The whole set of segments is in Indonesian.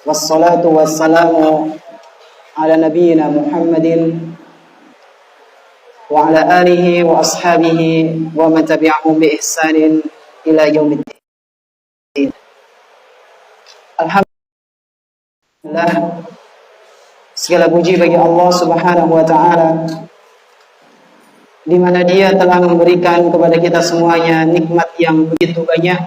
wassalatu wassalamu ala nabiyyina Muhammadin wa ala alihi wa ashabihi wa man tabi'ahum bi ihsanin ila yaumiddin. Alhamdulillah, segala puji bagi Allah Subhanahu wa taala, di mana Dia telah memberikan kepada kita semuanya nikmat yang begitu banyak.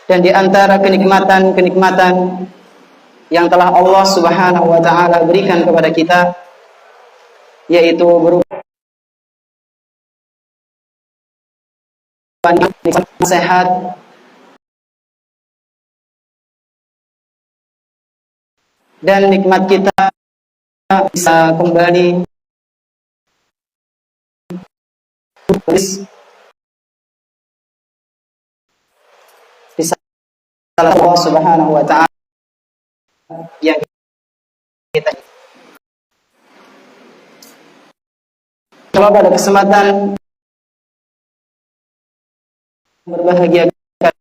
Dan di antara kenikmatan-kenikmatan yang telah Allah Subhanahu wa taala berikan kepada kita, yaitu berupa sehat dan nikmat kita bisa kembali Allah Subhanahu wa taala yang kita coba pada kesempatan berbahagia kali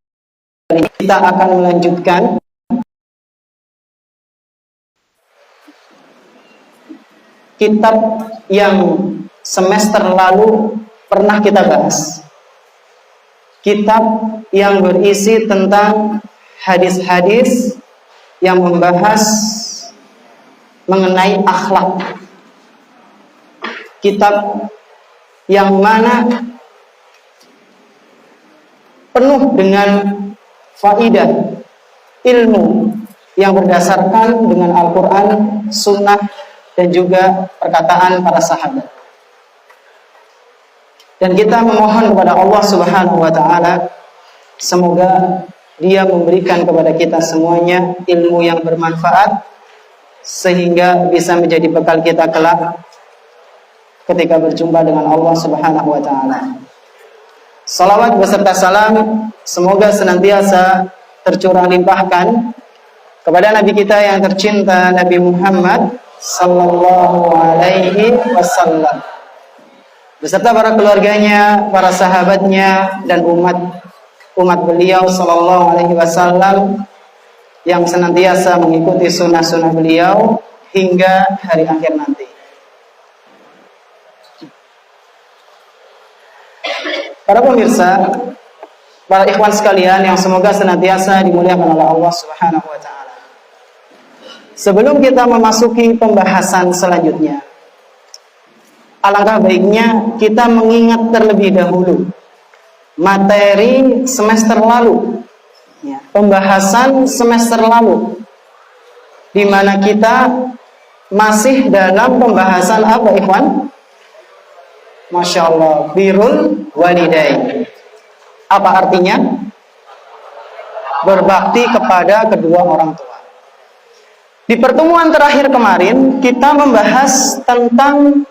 ini kita akan melanjutkan kitab yang semester lalu pernah kita bahas. Kitab yang berisi tentang hadis-hadis yang membahas mengenai akhlak. Kitab yang mana penuh dengan faidah ilmu yang berdasarkan dengan Al-Quran, Sunnah, dan juga perkataan para sahabat. Dan kita memohon kepada Allah Subhanahu wa taala, semoga Dia memberikan kepada kita semuanya ilmu yang bermanfaat sehingga bisa menjadi bekal kita kelak ketika berjumpa dengan Allah Subhanahu wa taala. Salawat beserta salam semoga senantiasa tercurah limpahkan kepada Nabi kita yang tercinta, Nabi Muhammad sallallahu alaihi wasallam, beserta para keluarganya, para sahabatnya, dan umat beliau sallallahu alaihi wasallam yang senantiasa mengikuti sunnah-sunnah beliau hingga hari akhir nanti. Para pemirsa, para ikhwan sekalian yang semoga senantiasa dimuliakan oleh Allah Subhanahu wa taala. Sebelum kita memasuki pembahasan selanjutnya, alangkah baiknya kita mengingat terlebih dahulu materi semester lalu, ya, pembahasan semester lalu, di mana kita masih dalam pembahasan apa, ikhwan? Masya Allah, birrul walidain. Apa artinya? Berbakti kepada kedua orang tua. Di pertemuan terakhir kemarin kita membahas tentang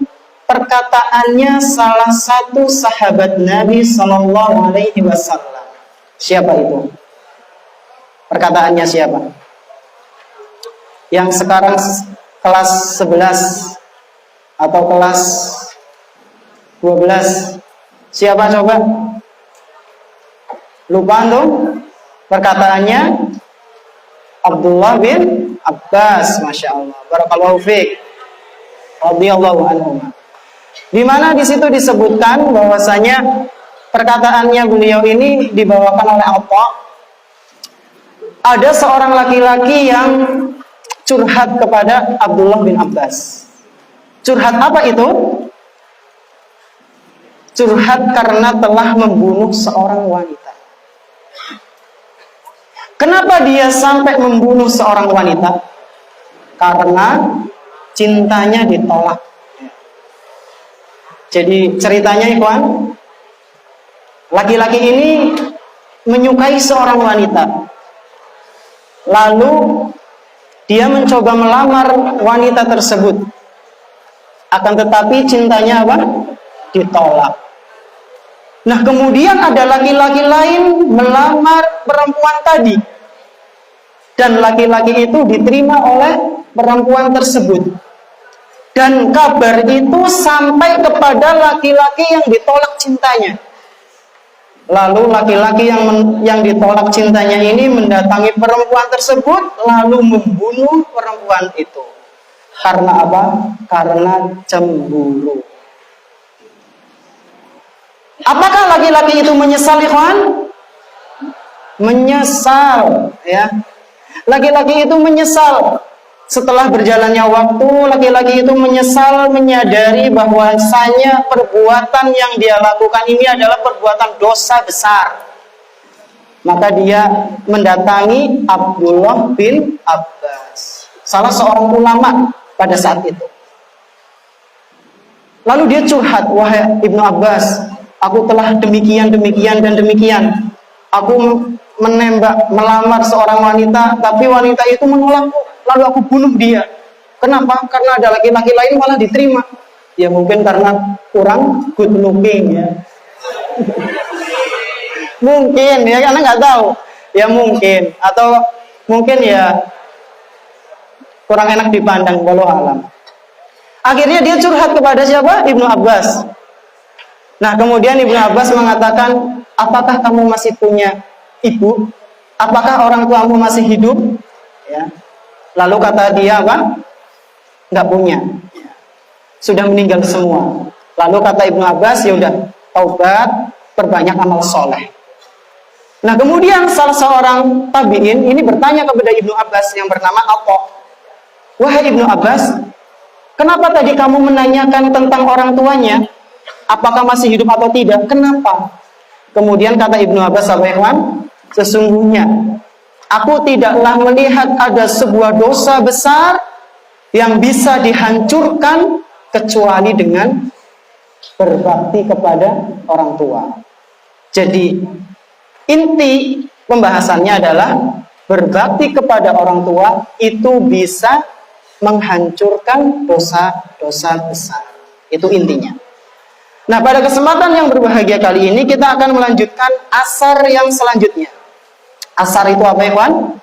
perkataannya salah satu sahabat Nabi Sallallahu Alaihi Wasallam. Siapa itu? Perkataannya siapa? Yang sekarang kelas 11 atau kelas 12. Siapa coba? Lupa tuh? Perkataannya Abdullah bin Abbas, Masya Allah. Barakallahu fiik. Radhiyallahu anhu. Di mana di situ disebutkan bahwasanya perkataannya beliau ini dibawakan oleh Allah. Ada seorang laki-laki yang curhat kepada Abdullah bin Abbas. Curhat apa itu? Curhat karena telah membunuh seorang wanita. Kenapa dia sampai membunuh seorang wanita? Karena cintanya ditolak. Jadi ceritanya, ikhwan, laki-laki ini menyukai seorang wanita. Lalu dia mencoba melamar wanita tersebut. Akan tetapi cintanya apa? Ditolak. Nah, kemudian ada laki-laki lain melamar perempuan tadi. Dan laki-laki itu diterima oleh perempuan tersebut. Dan kabar itu sampai kepada laki-laki yang ditolak cintanya. Lalu laki-laki yang ditolak cintanya ini mendatangi perempuan tersebut lalu membunuh perempuan itu. Karena apa? Karena cemburu. Apakah laki-laki itu menyesal, ikhwan? Menyesal, ya. Laki-laki itu menyesal. Setelah berjalannya waktu, laki-laki itu menyesal, menyadari bahwasanya perbuatan yang dia lakukan ini adalah perbuatan dosa besar. Maka dia mendatangi Abdullah bin Abbas, salah seorang ulama pada saat itu. Lalu dia curhat, wahai Ibnu Abbas, aku telah demikian dan demikian. Aku melamar seorang wanita, tapi wanita itu menolakku. Lalu aku bunuh dia. Kenapa? Karena ada laki-laki lain malah diterima. Ya mungkin karena kurang good looking, ya. Mungkin, ya, karena nggak tahu. Ya mungkin, atau mungkin ya kurang enak dipandang, walau alam. Akhirnya dia curhat kepada siapa? Ibnu Abbas. Nah, kemudian Ibnu Abbas mengatakan, apakah kamu masih punya ibu? Apakah orang tuamu masih hidup? Ya. Lalu kata dia apa? Nggak punya. Sudah meninggal semua. Lalu kata Ibnu Abbas, ya udah, taubat, perbanyak amal soleh. Nah, kemudian salah seorang tabi'in ini bertanya kepada Ibnu Abbas yang bernama Atha. Wahai Ibnu Abbas, kenapa tadi kamu menanyakan tentang orang tuanya? Apakah masih hidup atau tidak? Kenapa? Kemudian kata Ibnu Abbas, sesungguhnya aku tidaklah melihat ada sebuah dosa besar yang bisa dihancurkan kecuali dengan berbakti kepada orang tua. Jadi inti pembahasannya adalah berbakti kepada orang tua itu bisa menghancurkan dosa-dosa besar. Itu intinya. Nah, pada kesempatan yang berbahagia kali ini kita akan melanjutkan asar yang selanjutnya. Asar itu apa, ikhwan?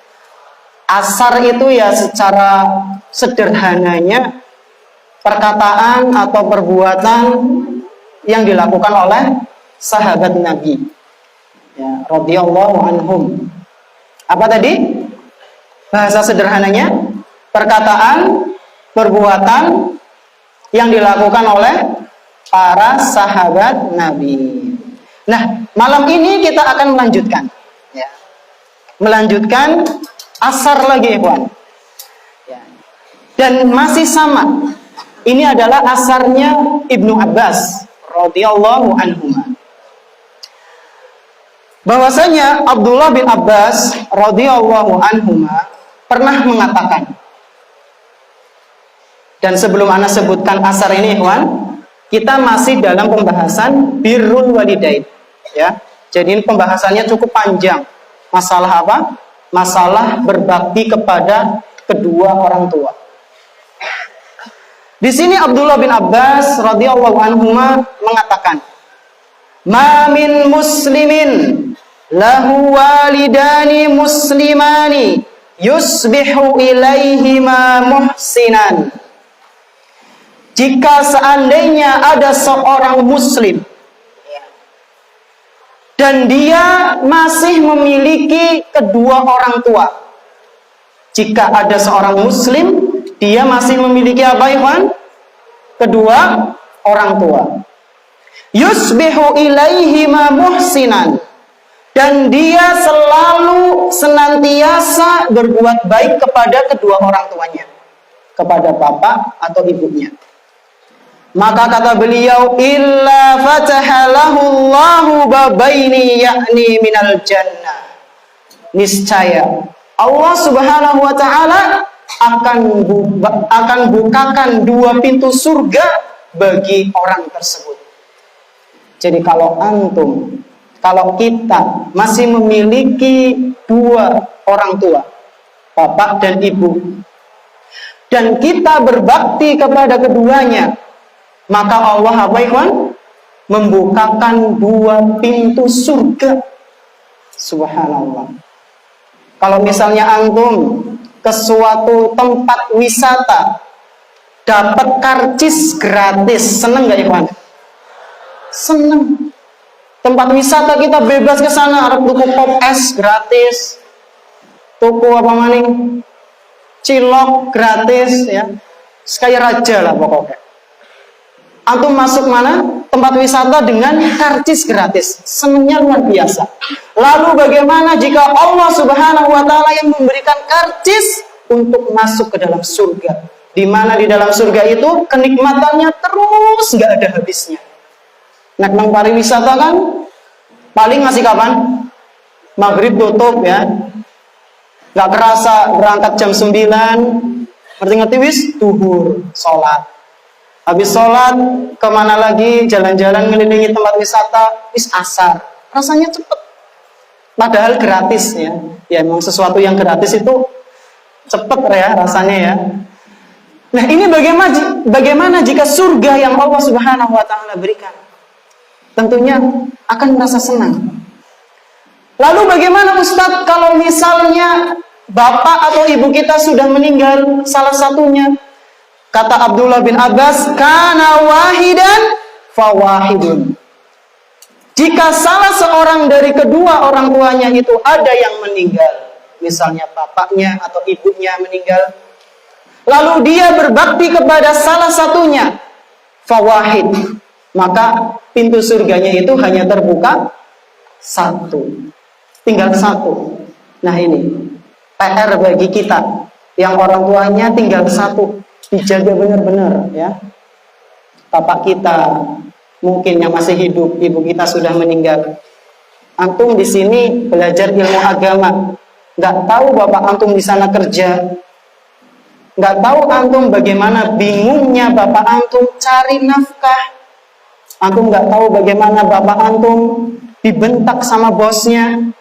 Asar itu ya secara sederhananya perkataan atau perbuatan yang dilakukan oleh sahabat Nabi, ya, radhiyallahu anhum. Apa tadi? Bahasa sederhananya perkataan, perbuatan yang dilakukan oleh para sahabat Nabi. Nah, malam ini kita akan melanjutkan, ya. Melanjutkan asar lagi, ikhwan. Ya. Dan masih sama. Ini adalah asarnya Ibnu Abbas radhiyallahu anhuma. Bahwasanya Abdullah bin Abbas radhiyallahu anhuma pernah mengatakan. Dan sebelum ana sebutkan asar ini, ikhwan, kita masih dalam pembahasan birrul walidain, ya. Jadi ini pembahasannya cukup panjang. Masalah apa? Masalah berbakti kepada kedua orang tua. Di sini Abdullah bin Abbas radhiyallahu anhuma mengatakan, "Ma min muslimin lahu walidani muslimani yusbihu ilaihima muhsinan." Jika seandainya ada seorang muslim dan dia masih memiliki kedua orang tua. Jika ada seorang muslim, dia masih memiliki apa, ikhwan? Kedua orang tua. Yusbihu ilaihima muhsinan. Dan dia selalu senantiasa berbuat baik kepada kedua orang tuanya. Kepada bapak atau ibunya. Maka kata beliau, illa fatahalahu Allahu babaini yakni minal jannah. Niscaya Allah Subhanahu wa taala akan bukakan dua pintu surga bagi orang tersebut. Jadi kalau kita masih memiliki dua orang tua, bapak dan ibu, dan kita berbakti kepada keduanya, maka Allah apa, ikhwan? Membukakan dua pintu surga. Subhanallah. Kalau misalnya antum ke suatu tempat wisata dapat karcis gratis, seneng gak, ikhwan? Seneng. Tempat wisata kita bebas ke sana, ada tuku pop es gratis. Tuku apa maning? Cilok gratis ya. Sekaya raja lah pokoknya. Antum masuk mana? Tempat wisata dengan karcis gratis. Senangnya luar biasa. Lalu bagaimana jika Allah Subhanahu wa taala yang memberikan karcis untuk masuk ke dalam surga? Di mana di dalam surga itu kenikmatannya terus nggak ada habisnya. Nak nang pariwisata kan paling ngasih kapan? Maghrib tutup ya. Nggak kerasa berangkat jam 9. Ngerti-ngerti wis duhur, sholat. Habis sholat, kemana lagi? Jalan-jalan ngelilingi tempat wisata, wis asar. Rasanya cepet. Padahal gratis ya. Ya emang sesuatu yang gratis itu cepet ya rasanya ya. Nah ini bagaimana jika surga yang Allah Subhanahu wa taala berikan? Tentunya akan merasa senang. Lalu bagaimana Ustadz kalau misalnya bapak atau ibu kita sudah meninggal salah satunya? Kata Abdullah bin Abbas, kana wahidan fawahidun. Jika salah seorang dari kedua orang tuanya itu ada yang meninggal, misalnya bapaknya atau ibunya meninggal, lalu dia berbakti kepada salah satunya, fawahid, maka pintu surganya itu hanya terbuka satu, tinggal satu. Nah ini PR bagi kita yang orang tuanya tinggal satu, dijaga benar-benar ya. Bapak kita mungkin yang masih hidup, ibu kita sudah meninggal. Antum di sini belajar ilmu agama, nggak tahu bapak antum di sana kerja, nggak tahu antum bagaimana bingungnya bapak antum cari nafkah. Antum nggak tahu bagaimana bapak antum dibentak sama bosnya.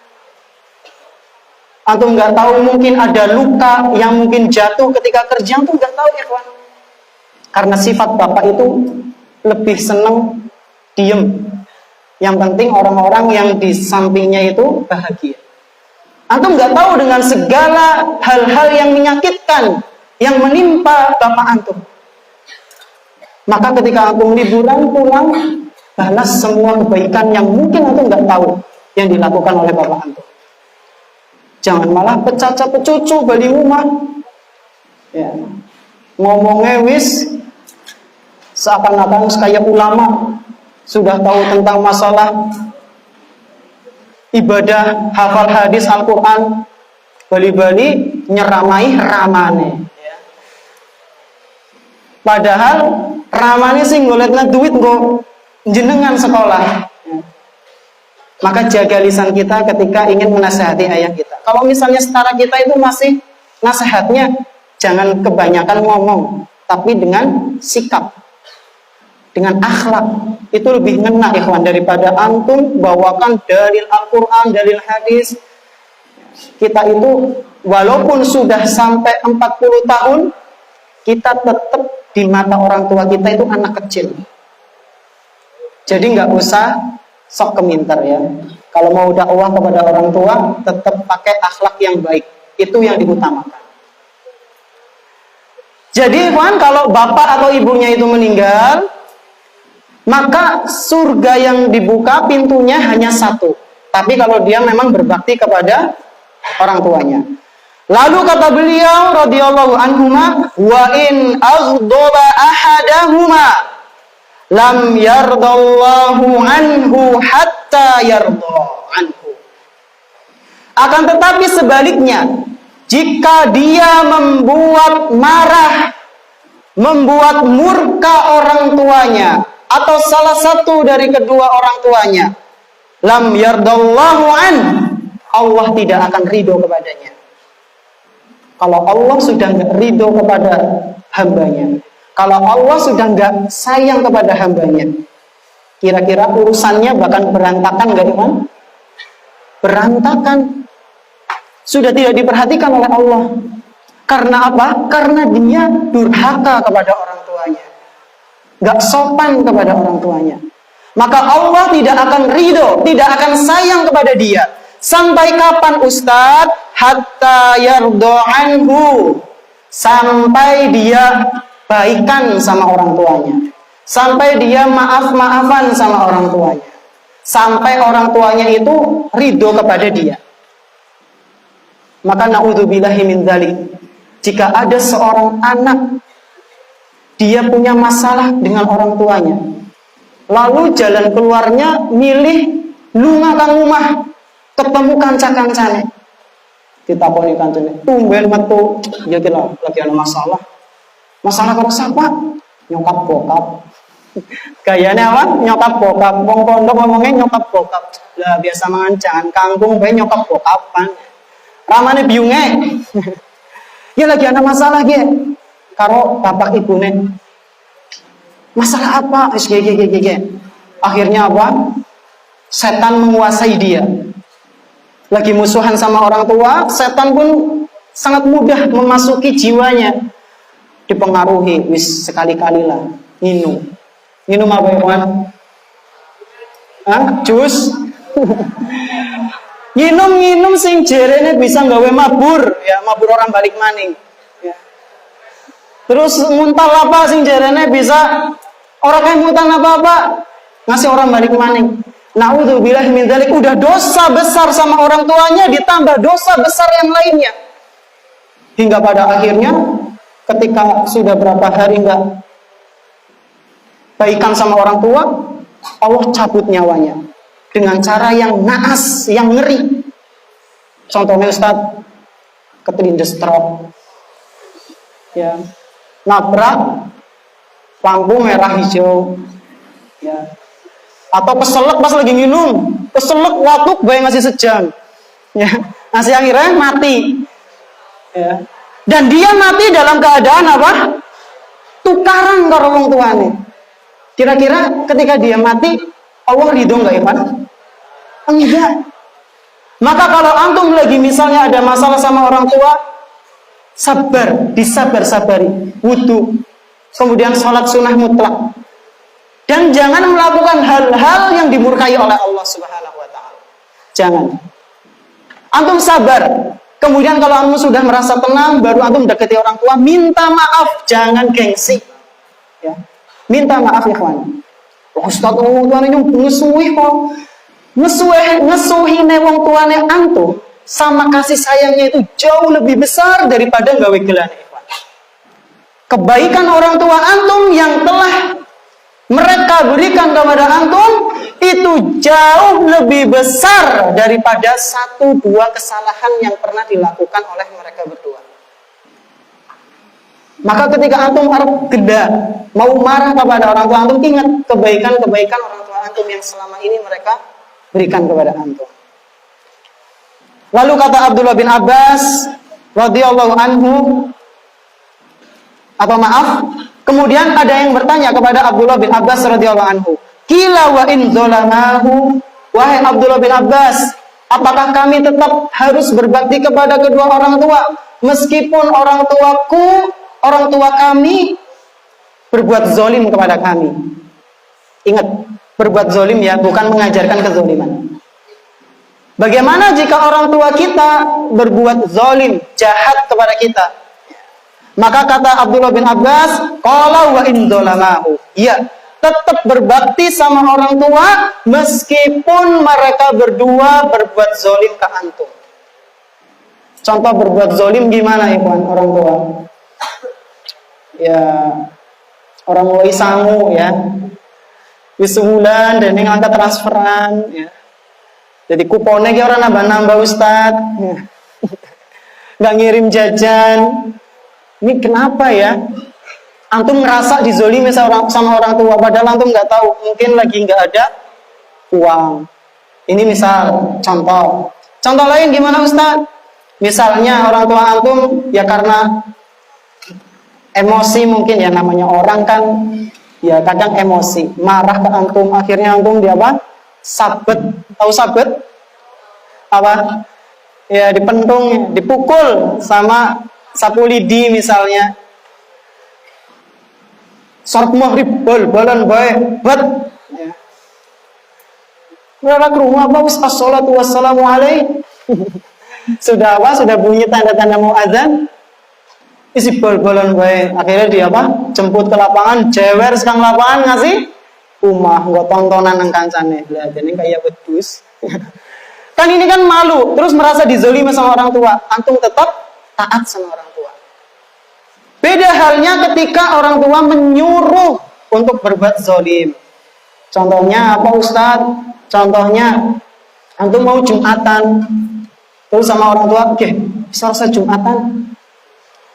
Antum nggak tahu mungkin ada luka yang mungkin jatuh ketika kerja, antum nggak tahu ya kawan. Karena sifat bapak itu lebih senang diem. Yang penting orang-orang yang di sampingnya itu bahagia. Antum nggak tahu dengan segala hal-hal yang menyakitkan yang menimpa bapak antum. Maka ketika antum liburan pulang, balas semua kebaikan yang mungkin antum nggak tahu yang dilakukan oleh bapak antum. Jangan malah pecaca-pecucu bali rumah. Ya. Ngomongnya wis seakan-akan kayak ulama, sudah tahu tentang masalah ibadah, hafal hadis Al-Quran, bali-bali nyeramai ramane. Ya. Padahal ramane sih ngoletna duit nggo jenengan sekolah. Ya. Maka jaga lisan kita ketika ingin menasihati ayah kita. Kalau misalnya setara kita itu masih nasihatnya jangan kebanyakan ngomong, tapi dengan sikap, dengan akhlak. Itu lebih ngena ikhwan daripada antum bawakan dalil Al-Quran, dalil hadis. Kita itu walaupun sudah sampai 40 tahun, kita tetap di mata orang tua kita itu anak kecil. Jadi nggak usah sok keminter ya. Kalau mau dakwah kepada orang tua, tetap pakai akhlak yang baik. Itu yang diutamakan. Jadi ikhwan, kalau bapak atau ibunya itu meninggal, maka surga yang dibuka pintunya hanya satu. Tapi kalau dia memang berbakti kepada orang tuanya. Lalu kata beliau radhiyallahu anhuma, wa in aghdaba ahadahuma lam yardallahu anhu hatta yarda anhu. Akan tetapi sebaliknya, jika dia membuat marah, membuat murka orang tuanya atau salah satu dari kedua orang tuanya, lam yardallahu an, Allah tidak akan ridho kepadanya. Kalau Allah sudah nggak ridho kepada hambanya, kalau Allah sudah nggak sayang kepada hambanya, kira-kira urusannya bahkan berantakan nggak iman? Berantakan. Sudah tidak diperhatikan oleh Allah. Karena apa? Karena dia durhaka kepada orang tuanya, nggak sopan kepada orang tuanya. Maka Allah tidak akan ridho, tidak akan sayang kepada dia. Sampai kapan Ustadz? Hatta yardo anhu. Sampai dia baikan sama orang tuanya, sampai dia maaf-maafan sama orang tuanya. sampai orang tuanya itu ridho kepada dia. Maka na'udzubillahi min dzalik. Jika ada seorang anak dia punya masalah dengan orang tuanya, lalu jalan keluarnya milih lunga kang omah ketemu kanca-kancane. Ditakoni kancane, "Tumben metu." Ya kira lagi ada masalah. Masalah kok siapa? Nyokap bokap. Gayane apa? Nyokap bokap. Wong pondok ngomongnya nyokap bokap. Lah biasa mangan jangan kangkung bae nyokap bokapan. Ramane biunge. Ya lagi ada masalah ge. Karo bapak ibune. Masalah apa? Akhirnya apa? Setan menguasai dia. Lagi musuhan sama orang tua, setan pun sangat mudah memasuki jiwanya. Dipengaruhi, wis sekali-kalilah minum. Minum apa ya, kawan? Jus. Minum sing jerene bisa nggawe mabur, ya mabur orang balik maning. Ya. Terus nguntal apa sing jerene bisa orang kayak mutan apa-apa ngasih orang balik maning. Na'udzubillah min dzalik, udah dosa besar sama orang tuanya ditambah dosa besar yang lainnya. Hingga pada akhirnya ketika sudah berapa hari enggak baikan sama orang tua, Allah cabut nyawanya dengan cara yang naas, yang ngeri. Contohnya Ustadz, keterlindes truk, ya, nabrak lampu merah hijau, ya, atau keselak pas lagi minum, keselak watuk bayi ngasih sejam, ya, ngasih akhirnya mati, ya, dan dia mati dalam keadaan apa? Tukaran karo wong tuane. Kira-kira ketika dia mati, Allah ridho nggak ya Pak? Enggak. Maka kalau antum lagi misalnya ada masalah sama orang tua, sabar, disabar-sabari, wudu, kemudian sholat sunnah mutlak, dan jangan melakukan hal-hal yang dimurkai oleh Allah Subhanahu Wa Taala. Jangan. Antum sabar. Kemudian kalau antum sudah merasa tenang, baru antum dekati orang tua, minta maaf, jangan gengsi. Ya. Minta maaf ya kawan. Ustaz wong tuane ngesuhi kok. Ngesuhine wong tuane antum sama kasih sayangnya itu jauh lebih besar daripada gawe gelane ikhwan. Kebaikan orang tua antum yang telah mereka berikan kepada antum itu jauh lebih besar daripada 1-2 kesalahan yang pernah dilakukan oleh mereka berdua. Maka ketika antum arep geda, mau marah kepada orang tua antum, ingat kebaikan-kebaikan orang tua antum yang selama ini mereka berikan kepada antum. Lalu kata Abdullah bin Abbas radhiyallahu anhu, atau maaf, kemudian ada yang bertanya kepada Abdullah bin Abbas radhiyallahu anhu, "Qila wa in zalamahu?" Wahai Abdullah bin Abbas, apakah kami tetap harus berbakti kepada kedua orang tua meskipun orang tua kami berbuat zolim kepada kami? Ingat, berbuat zolim ya, bukan mengajarkan kezoliman. Bagaimana jika orang tua kita berbuat zolim, jahat kepada kita? Maka kata Abdullah bin Abbas, "Qala wa in dzalamahu." Ya, tetap berbakti sama orang tua meskipun mereka berdua berbuat zolim ke antum. Contoh berbuat zolim gimana ikhwan orang tua? Ya, orang mulai sangu ya, wis sebulan dan ini angka transferan ya. Jadi kuponnya kayak orang nambah-nambah Ustad ya. Nggak ngirim jajan. Ini kenapa ya? Antum ngerasa dizolimi sama orang tua, padahal antum nggak tahu, mungkin lagi nggak ada uang. Ini misal contoh lain gimana Ustad? Misalnya orang tua antum ya karena emosi, mungkin ya namanya orang kan ya kadang emosi, marah ke antum, akhirnya antum dia apa? Sabet, tahu sabet? Apa? Ya dipentung, dipukul sama sapu lidi misalnya. Sholat maghrib bal-balan bae, bet. Ya. Berapa ke rumah apa? Assalatu wassalamu alaih. Sudah apa? Sudah bunyi tanda-tanda mau azan. Isi bal-balan bae. Akhirnya dia apa? Jemput ke lapangan, jewer sekang lapangan ngasih umah nggo tontonan nang kancane. Lah jeneng kayak wedhus. Kan ini kan malu, terus merasa dizolimi sama orang tua. Antum tetap taat sama orang tua. Beda halnya ketika orang tua menyuruh untuk berbuat zolim. Contohnya apa Ustaz? Contohnya antum mau Jumatan, terus sama orang tua, oke, selesai Jumatan,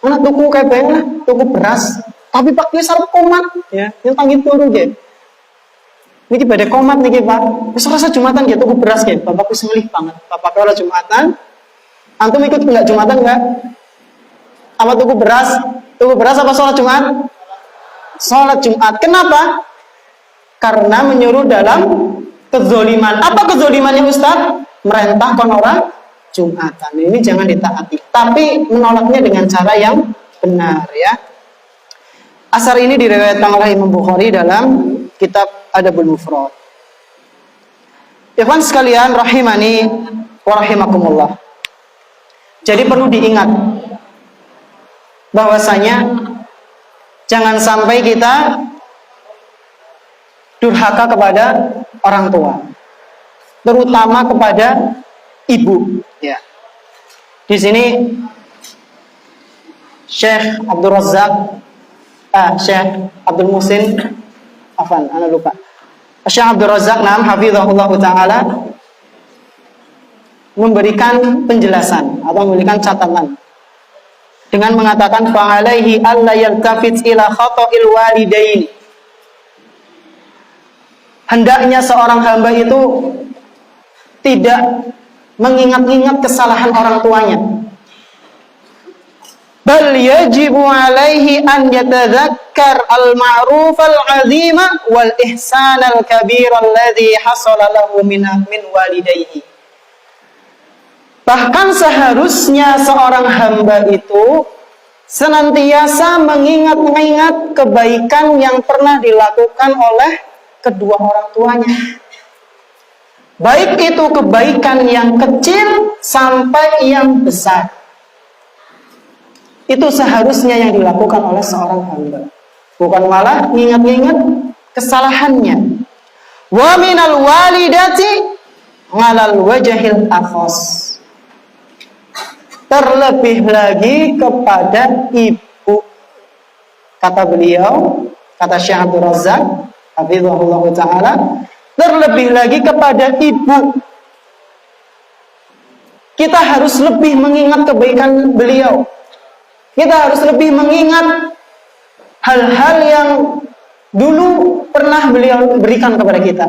anak tuku kayak bayar, tuku beras, tapi Pak gue sarap komat, ya, yang tanggih turu gitu. Niki pada komat niki Pak, selesai Jumatan gitu, tuku beras gitu, Bapak gue sengelih banget. Bapak kalau Jumatan, antum ikut nggak Jumatan nggak? Apa tuku beras? Tuku beras apa sholat Jumat? Sholat Jumat. Kenapa? Karena menyuruh dalam kezoliman. Apa kezolimannya Ustaz? Merintahkan orang Jumatan. Ini jangan ditaati. Tapi menolaknya dengan cara yang benar ya. Asar ini diriwayatkan oleh Imam Bukhari dalam kitab Adabul Mufrad. Ikhwan sekalian rahimani wa rahimakumullah. Jadi perlu diingat bahwasanya jangan sampai kita durhaka kepada orang tua, terutama kepada ibu. Ya. Di sini Syekh Abdul Razak, Syekh Abdul Muhsin, ana lupa. Syekh Abdul Razak hafizahullah taala memberikan penjelasan atau memberikan catatan dengan mengatakan fa'alaihi alla yaltafit ila khata'il walidaini. Hendaknya seorang hamba itu tidak mengingat-ingat kesalahan orang tuanya. Bal yajibu alaihi an yatadzakkar al-ma'ruf al-'azima wal ihsan al-kabir alladhi hasala lahu min walidayhi. Bahkan seharusnya seorang hamba itu senantiasa mengingat-ingat kebaikan yang pernah dilakukan oleh kedua orang tuanya. Baik itu kebaikan yang kecil sampai yang besar. Itu seharusnya yang dilakukan oleh seorang hamba. Bukan malah ingat-ingat kesalahannya. Wa minal walidati 'alal wajhil akhas. Terlebih lagi kepada ibu. Kata beliau, kata Syekh Abdul Razak hafizahullah taala, terlebih lagi kepada ibu. Kita harus lebih mengingat kebaikan beliau. Kita harus lebih mengingat hal-hal yang dulu pernah beliau berikan kepada kita.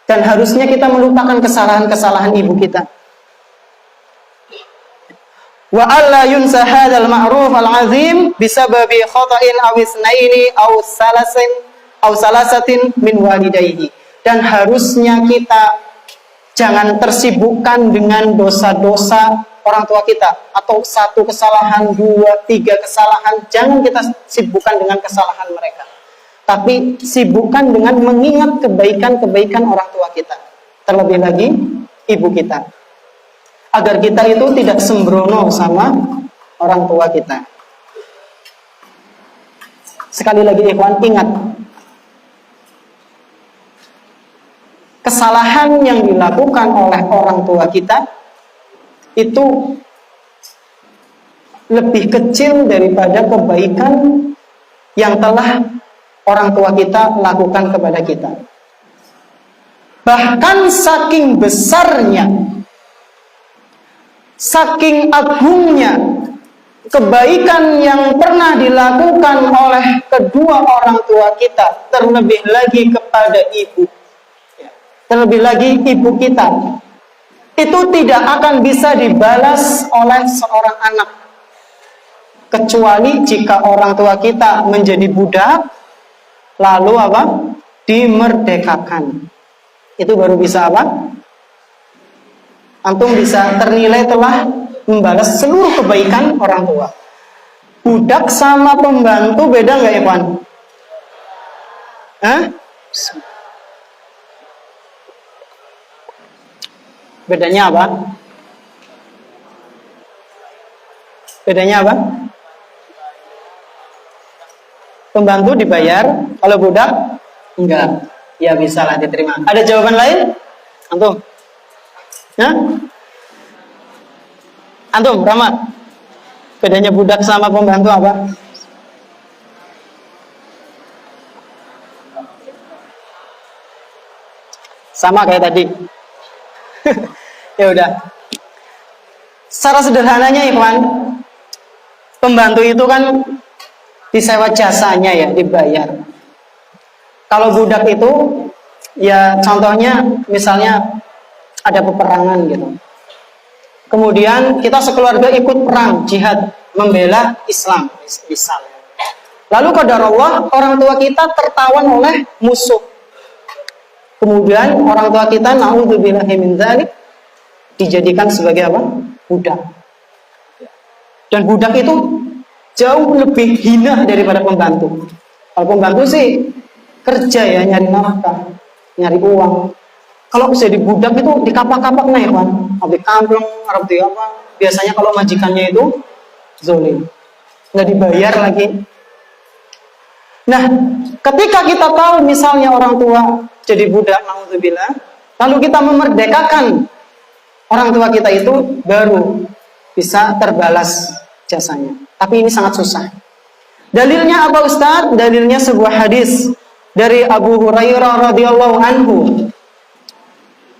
Dan harusnya kita melupakan kesalahan-kesalahan ibu kita. Wa alla yunsa hadzal ma'ruf al-'azim bisababi khata'in aw isnaini aw salasatin min walidayhi. Dan harusnya kita jangan tersibukkan dengan dosa-dosa orang tua kita, atau satu kesalahan, dua, tiga kesalahan. Jangan kita sibukkan dengan kesalahan mereka, tapi sibukkan dengan mengingat kebaikan-kebaikan orang tua kita, terlebih lagi ibu kita, agar kita itu tidak sembrono sama orang tua kita. Sekali lagi ikhwan, ingat, kesalahan yang dilakukan oleh orang tua kita itu lebih kecil daripada kebaikan yang telah orang tua kita lakukan kepada kita. Bahkan saking besarnya, saking agungnya kebaikan yang pernah dilakukan oleh kedua orang tua kita, terlebih lagi kepada ibu, terlebih lagi ibu kita, itu tidak akan bisa dibalas oleh seorang anak, kecuali jika orang tua kita menjadi budak, lalu apa? Dimerdekakan. Itu baru bisa apa? Antum bisa ternilai telah membalas seluruh kebaikan orang tua. Budak sama pembantu beda nggak ya, Pak? Bedanya apa? Bedanya apa? Pembantu dibayar, kalau budak Enggak. Ya bisa lah diterima. Ada jawaban lain? Antum? Hah? Antum, Rama? Bedanya budak sama pembantu apa? Sama kayak tadi. Ya udah. Secara sederhananya, Ikhwan, pembantu itu kan disewa jasanya ya, dibayar. Kalau budak itu, ya contohnya misalnya ada peperangan gitu. Kemudian kita sekeluarga ikut perang, jihad, membela Islam, misal. Lalu qadarullah, orang tua kita tertawan oleh musuh. Kemudian orang tua kita, na'udzubillahi min dzalik, dijadikan sebagai apa? Budak. Dan budak itu jauh lebih hina daripada pembantu. Kalau pembantu sih kerja ya, nyari nafkah, nyari uang. Kalau jadi budak itu dikapak-kapak nih, kan? Habis kampleng, harap apa? Biasanya kalau majikannya itu zolim, nggak dibayar lagi. Nah, ketika kita tahu misalnya orang tua jadi budak, naudzubillah, lalu kita memerdekakan orang tua kita itu, baru bisa terbalas jasanya. Tapi ini sangat susah. Dalilnya apa, Ustaz? Dalilnya sebuah hadis dari Abu Hurairah radhiyallahu anhu,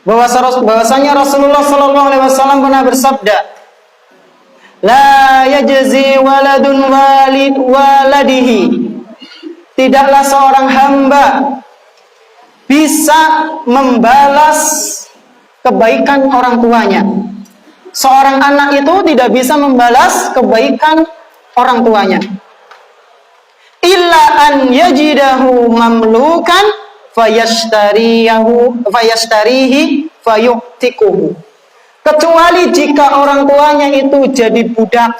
bahwasanya Rasulullah sallallahu alaihi wasallam pernah bersabda, la yajzi waladun waladihi, tidaklah seorang hamba bisa membalas kebaikan orang tuanya. Seorang anak itu tidak bisa membalas kebaikan orang tuanya. Illa an yajidahu mamlukan fayashtarihi fayu'tikuhu. Kecuali jika orang tuanya itu jadi budak,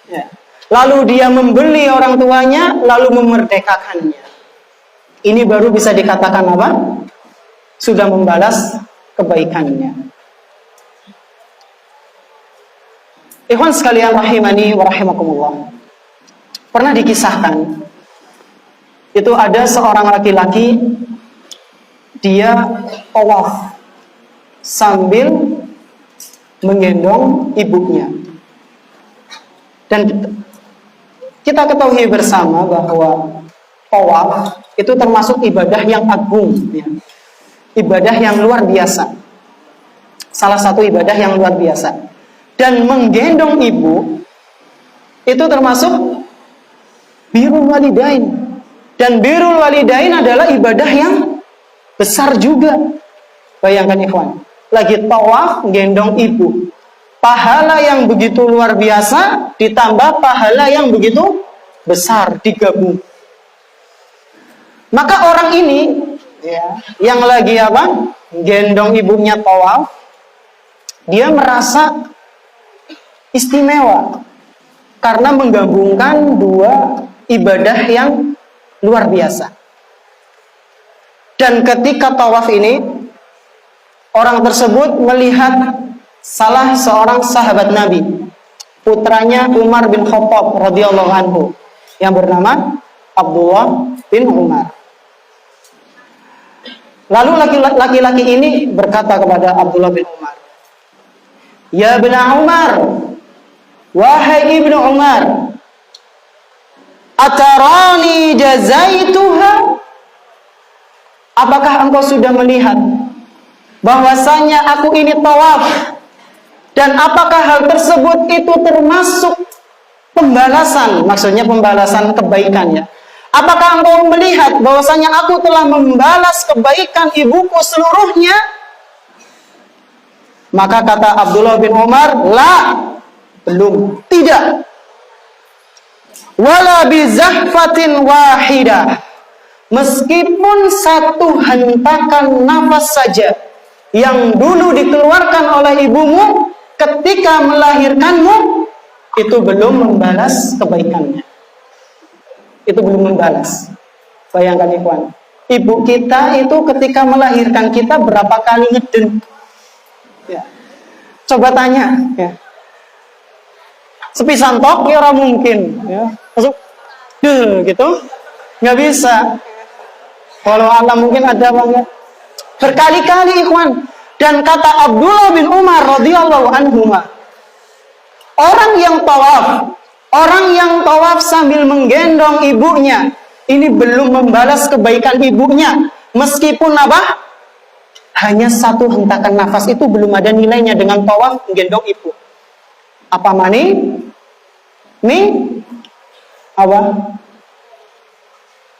ya, lalu dia membeli orang tuanya, lalu memerdekakannya. Ini baru bisa dikatakan apa? Sudah membalas kebaikannya. Ikhwan sekalian rahimani wa rahimakumullah. Pernah dikisahkan, itu ada seorang laki-laki, dia tawaf sambil menggendong ibunya. Dan kita ketahui bersama bahwa tawaf itu termasuk ibadah yang agung, ya. Ibadah yang luar biasa. Salah satu ibadah yang luar biasa. Dan menggendong ibu itu termasuk birrul walidain. Dan birrul walidain adalah ibadah yang besar juga. Bayangkan ikhwan, lagi tawaf gendong ibu. Pahala yang begitu luar biasa ditambah pahala yang begitu besar digabung. Maka orang ini, ya, yang lagi apa? Gendong ibunya tawaf, dia merasa istimewa karena menggabungkan dua ibadah yang luar biasa. Dan ketika tawaf ini, orang tersebut melihat salah seorang sahabat Nabi, putranya Umar bin Khattab radhiyallahu anhu, yang bernama Abdullah bin Umar. Lalu laki-laki ini berkata kepada Abdullah bin Umar, "Ya bin Umar, wahai ibnu Umar, atarani jazaituha?" Apakah engkau sudah melihat bahwasanya aku ini tawaf, dan apakah hal tersebut itu termasuk pembalasan, maksudnya pembalasan kebaikan, ya? Apakah engkau melihat bahwasanya aku telah membalas kebaikan ibuku seluruhnya? Maka kata Abdullah bin Umar, la, belum, tidak. Wala bizahfatin wahidah, meskipun satu hentakan nafas saja yang dulu dikeluarkan oleh ibumu ketika melahirkanmu, itu belum membalas kebaikannya. Itu belum membalas. Bayangkan ikhwan, ibu kita itu ketika melahirkan kita berapa kali ngeden, ya. Coba tanya, ya. Sepisan tok ya orang mungkin, ya. Masuk gitu, nggak bisa. Walau alam mungkin ada banget. Berkali-kali ikhwan. Dan kata Abdullah bin Umar radhiyallahu anhuma, orang yang tawaf sambil menggendong ibunya, ini belum membalas kebaikan ibunya. Meskipun apa? Hanya satu hentakan nafas itu belum ada nilainya dengan tawaf menggendong ibu. Apa mani? Apa?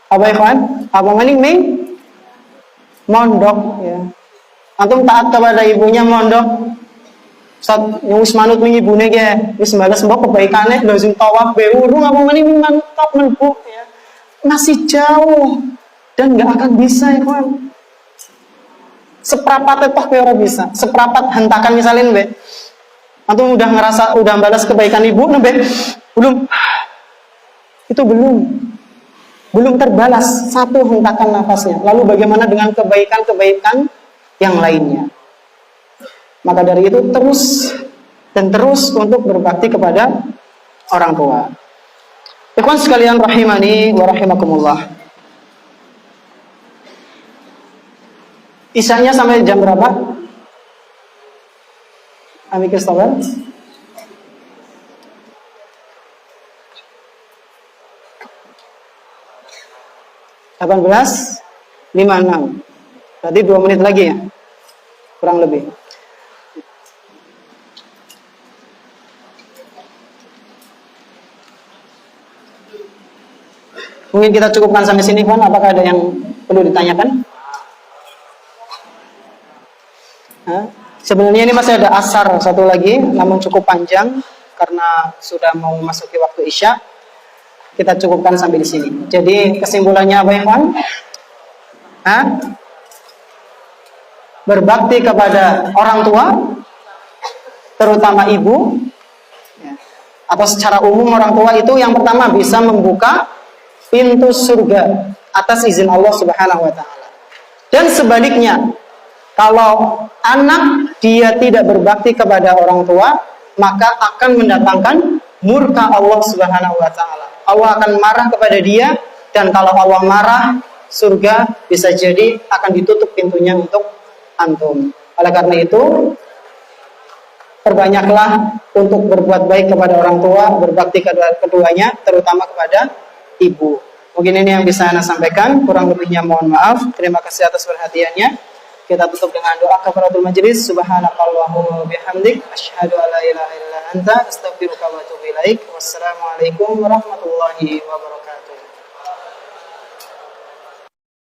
Apa ikhwan? Apa mani? Mondok ya. Antum taat kepada ibunya mondok. Saat nyus manut mengibune ge, wis balas mbok kebaikane lazim tawaf be urung apa mani mantap menbu ya. Masih jauh dan enggak akan bisa ikhwan. Seprapat toh ora bisa. Seprapat hentakan misalin be. Antum udah ngerasa udah balas kebaikan ibu be. Belum. Itu belum terbalas satu hentakan nafasnya. Lalu bagaimana dengan kebaikan-kebaikan yang lainnya? Maka dari itu terus untuk berbakti kepada orang tua. Ikhwan sekalian rahimani wa rahimakumullah. Isanya sampai jam berapa? Ami Christopher? 18.56. Berarti 2 menit lagi ya? Kurang lebih. Mungkin kita cukupkan sampai sini, Pak. Apakah ada yang perlu ditanyakan? Sebenarnya ini masih ada asar satu lagi, namun cukup panjang karena sudah mau masuki waktu Isya. Kita cukupkan sampai di sini. Jadi kesimpulannya apa, Ikhwan? Berbakti kepada orang tua, terutama ibu, atau secara umum orang tua itu yang pertama bisa membuka pintu surga atas izin Allah Subhanahu wa taala. Dan sebaliknya, kalau anak dia tidak berbakti kepada orang tua, maka akan mendatangkan murka Allah Subhanahu wa taala. Allah akan marah kepada dia, dan kalau Allah marah, surga bisa jadi akan ditutup pintunya untuk antum. Oleh karena itu, perbanyaklah untuk berbuat baik kepada orang tua, berbakti keduanya, terutama kepada ibu. Mungkin ini yang bisa Anda sampaikan, kurang lebihnya mohon maaf. Terima kasih atas perhatiannya. Kita tutup dengan doa kafaratul majelis. Subhanakallahumma wa bihamdik, asyhadu an la ilaha illa anta, astaghfiruka wa atubu ilaik. Wassalamualaikum warahmatullahi wabarakatuh.